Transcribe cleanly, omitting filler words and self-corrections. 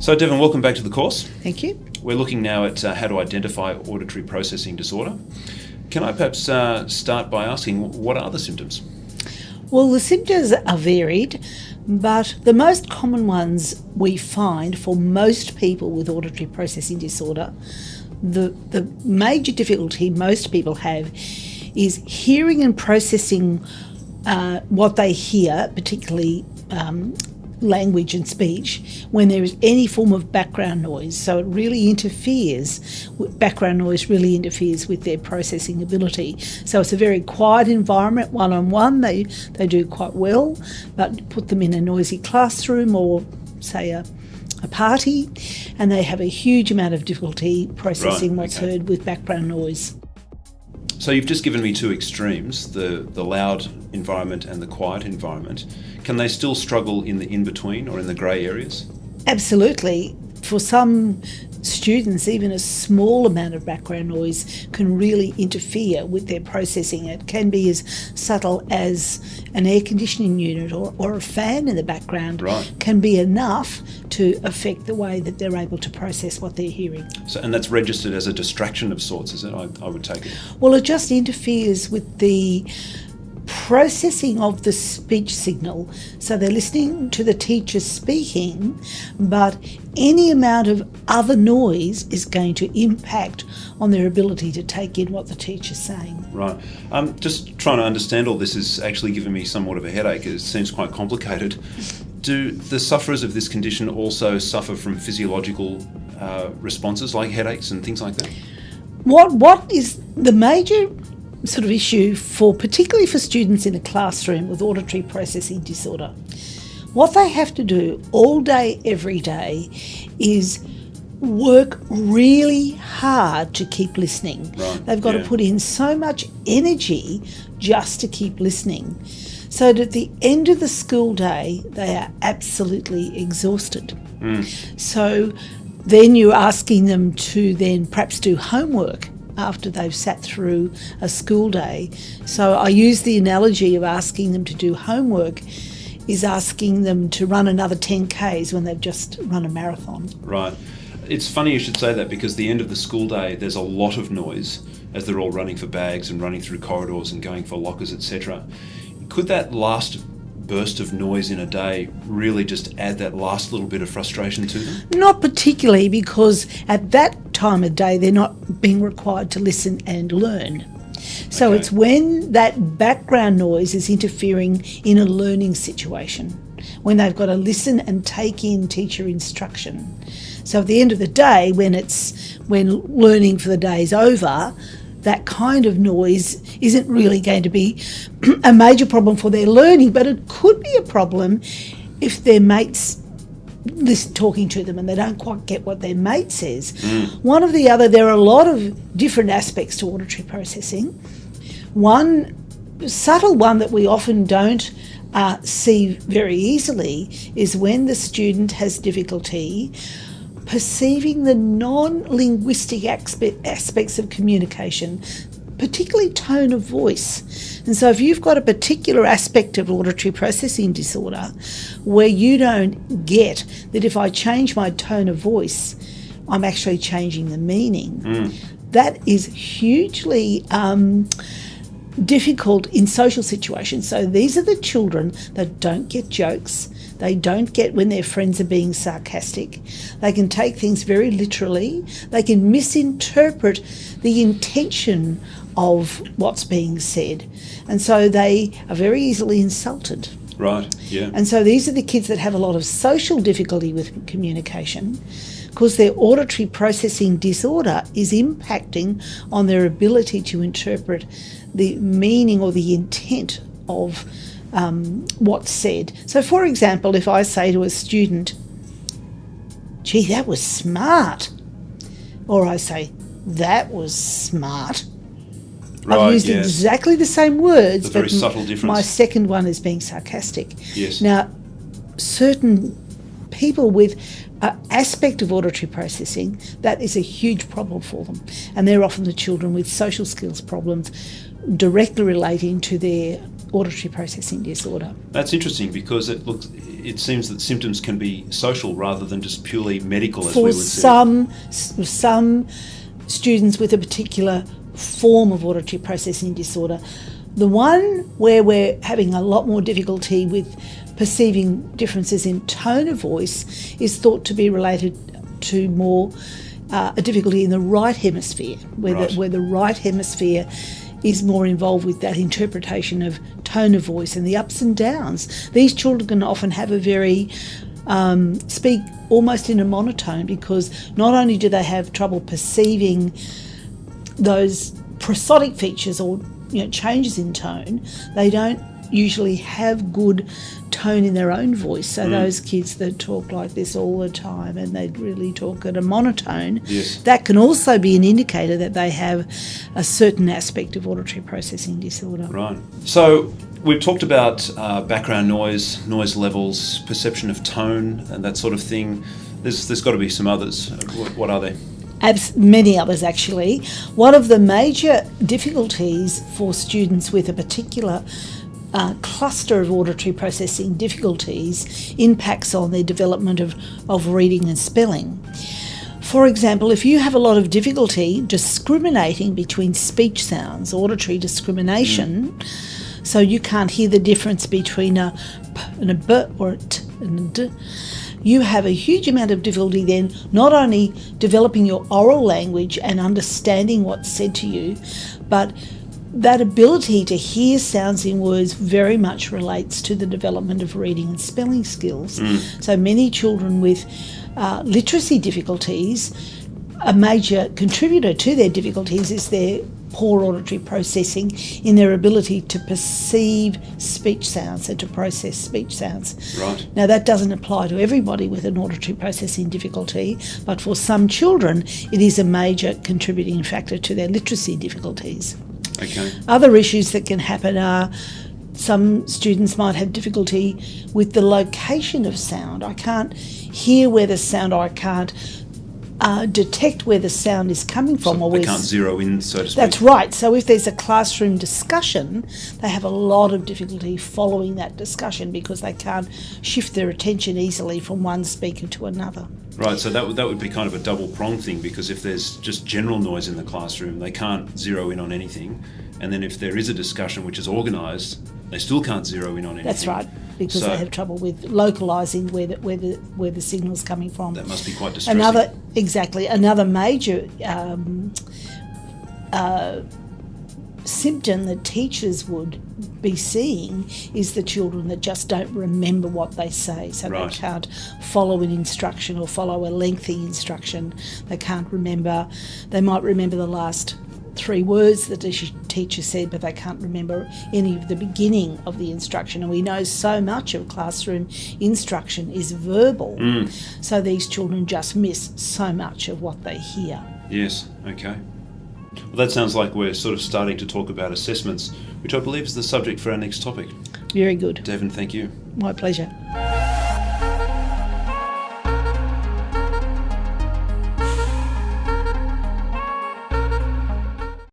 So Devon, welcome back to the course. Thank you. We're looking now at how to identify auditory processing disorder. Can I perhaps start by asking, what are the symptoms? Well, the symptoms are varied, but the most common ones we find for most people with auditory processing disorder, the major difficulty most people have is hearing and processing what they hear, particularly language and speech, when there is any form of background noise. So it really interferes, background noise really interferes with their processing ability. So it's a very quiet environment, one-on-one, they do quite well, but put them in a noisy classroom or, say, a party, and they have a huge amount of difficulty processing what's heard with background noise. So you've just given me two extremes, the loud environment and the quiet environment. Can they still struggle in the in-between or in the grey areas? Absolutely. For some students, even a small amount of background noise can really interfere with their processing. It can be as subtle as an air conditioning unit or a fan in the background can be enough to affect the way that they're able to process what they're hearing. So, and that's registered as a distraction of sorts, is it? I would take it. Well, it just interferes with the processing of the speech signal. So they're listening to the teacher speaking, but any amount of other noise is going to impact on their ability to take in what the teacher's saying. Right. Just trying to understand all this is actually giving me somewhat of a headache. It seems quite complicated. Do the sufferers of this condition also suffer from physiological responses like headaches and things like that? What is the major sort of issue particularly for students in a classroom with auditory processing disorder? What they have to do all day, every day, is work really hard to keep listening. They've got to put in so much energy just to keep listening. So that at the end of the school day, they are absolutely exhausted. So then you're asking them to then perhaps do homework after they've sat through a school day. So I use the analogy of asking them to do homework is asking them to run another 10 Ks when they've just run a marathon. Right. It's funny you should say that, because the end of the school day, there's a lot of noise as they're all running for bags and running through corridors and going for lockers, etc. Could that last burst of noise in a day really just add that last little bit of frustration to them? Not particularly, because at that time of day they're not being required to listen and learn. So it's when that background noise is interfering in a learning situation, when they've got to listen and take in teacher instruction. So at the end of the day, when learning for the day is over, that kind of noise isn't really going to be a major problem for their learning, but it could be a problem if their mates talking to them and they don't quite get what their mate says. One of the other, there are a lot of different aspects to auditory processing. One subtle one that we often don't see very easily is when the student has difficulty perceiving the non-linguistic aspects of communication, particularly tone of voice. And so if you've got a particular aspect of auditory processing disorder where you don't get that if I change my tone of voice, I'm actually changing the meaning, that is hugely difficult in social situations. So these are the children that don't get jokes. They don't get when their friends are being sarcastic. They can take things very literally. They can misinterpret the intention of what's being said. And so they are very easily insulted. Right, yeah. And so these are the kids that have a lot of social difficulty with communication, because their auditory processing disorder is impacting on their ability to interpret the meaning or the intent of what's said. So for example, if I say to a student, gee, that was smart, or I say, that was smart, I've used exactly the same words, but very subtle difference. My second one is being sarcastic. Yes. Now, certain people with an aspect of auditory processing, that is a huge problem for them. And they're often the children with social skills problems directly relating to their auditory processing disorder. That's interesting because it seems that symptoms can be social rather than just purely medical, as we would say. For some students with a particular form of auditory processing disorder, the one where we're having a lot more difficulty with perceiving differences in tone of voice is thought to be related to more a difficulty in the right hemisphere, where the right hemisphere is more involved with that interpretation of tone of voice and the ups and downs. These children can often have a very speak almost in a monotone, because not only do they have trouble perceiving those prosodic features or changes in tone, they don't usually have good tone in their own voice. So those kids that talk like this all the time and they really talk at a monotone, that can also be an indicator that they have a certain aspect of auditory processing disorder. Right. So we've talked about background noise levels, perception of tone and that sort of thing. There's got to be some others. What are they? Many others, actually. One of the major difficulties for students with a particular cluster of auditory processing difficulties impacts on their development of reading and spelling. For example, if you have a lot of difficulty discriminating between speech sounds, auditory discrimination, so you can't hear the difference between a p and a b or a t and a d, you have a huge amount of difficulty then not only developing your oral language and understanding what's said to you, but that ability to hear sounds in words very much relates to the development of reading and spelling skills. So many children with literacy difficulties, a major contributor to their difficulties is their poor auditory processing in their ability to perceive speech sounds and to process speech sounds. Right. Now, that doesn't apply to everybody with an auditory processing difficulty, but for some children it is a major contributing factor to their literacy difficulties. Okay. Other issues that can happen are some students might have difficulty with the location of sound. I can't hear where the sound, or I can't detect where the sound is coming from. So they can't zero in, so to speak. That's right. So if there's a classroom discussion, they have a lot of difficulty following that discussion because they can't shift their attention easily from one speaker to another. Right, so that would be kind of a double-pronged thing, because if there's just general noise in the classroom, they can't zero in on anything. And then if there is a discussion which is organised, they still can't zero in on anything. That's right, because they have trouble with localising where the signal's coming from. That must be quite distressing. Another major symptom that teachers would be seeing is the children that just don't remember what they say. So they can't follow an instruction or follow a lengthy instruction. They can't remember. They might remember the last 3 words that the teacher said, but they can't remember any of the beginning of the instruction. And we know so much of classroom instruction is verbal. So these children just miss so much of what they hear. Yes, okay. Well, that sounds like we're sort of starting to talk about assessments, which I believe is the subject for our next topic. Very good. Devon, thank you. My pleasure.